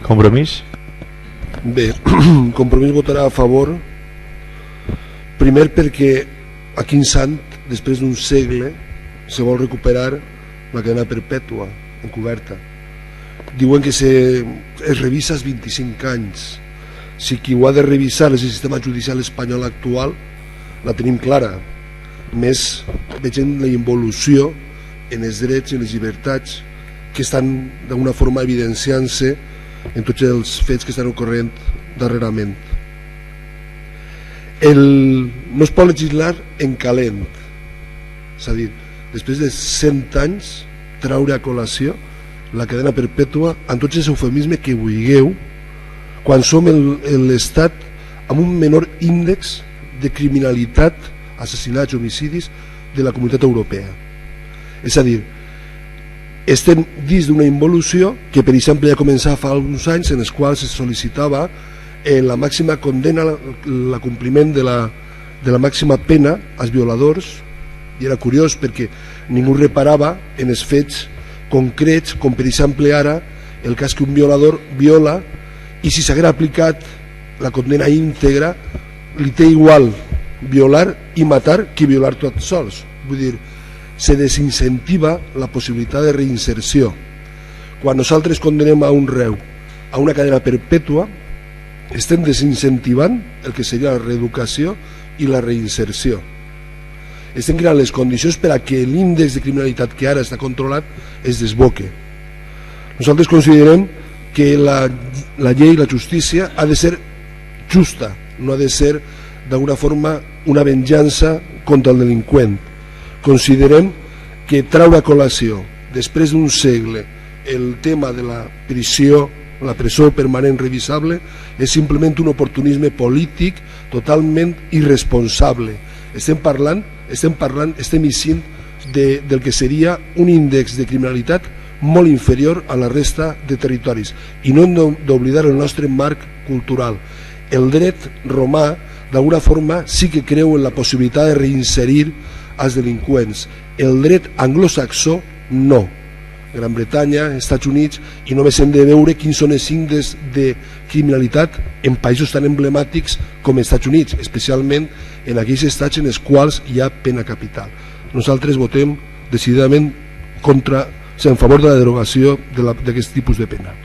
Compromís? Bé, Compromís votarà a favor, primer perquè a Quim Sant, després d'un segle, se vol recuperar la cadena perpètua encoberta. Diuen que es revisa als 25 anys. Si qui ho ha de revisar és el sistema judicial espanyol actual, la tenim clara. Més veient la involució en els drets i les llibertats que estan d'alguna forma evidenciant-se en tots els fets que estan ocorrent darrerament. No es pot legislar en calent, és a dir, després de 100 anys traure a col·lació la cadena perpètua amb tots els eufemismes que vulgueu, quan som l'estat amb un menor índex de criminalitat, assassinats, homicidis de la comunitat europea. És a dir, estem dins d'una involució que, per exemple, ja començava fa alguns anys en els quals es sol·licitava la màxima condena, l'acompliment de la màxima pena als violadors, i era curiós perquè ningú reparava en els fets concrets, com per exemple ara el cas que un violador viola i si s'haguera aplicat la condena íntegra li té igual violar i matar que violar tots sols. Vull dir, se desincentiva la possibilitat de reinserció. Quan nosaltres condenem a un reu a una cadena perpètua, estem desincentivant el que seria la reeducació i la reinserció. Estem creant les condicions per a que l'índex de criminalitat que ara està controlat es desboque. Nosaltres considerem que la llei i la justícia ha de ser justa, no ha de ser d'alguna forma una venjança contra el delinqüent. Considerem que traure a col·lació després d'un segle el tema de la prisió, la presó permanent revisable, és simplement un oportunisme polític totalment irresponsable. Estem eixint del que seria un índex de criminalitat molt inferior a la resta de territoris, i no hem d'oblidar el nostre marc cultural. El dret romà d'alguna forma sí que creu en la possibilitat de reinserir als delinqüents. El dret anglosaxó no. Gran Bretanya, Estats Units, i només hem de veure quins són els índexs de criminalitat en països tan emblemàtics com Estats Units, especialment en aquells estats en els quals hi ha pena capital. Nosaltres votem decididament en favor de la derogació d'aquest tipus de pena.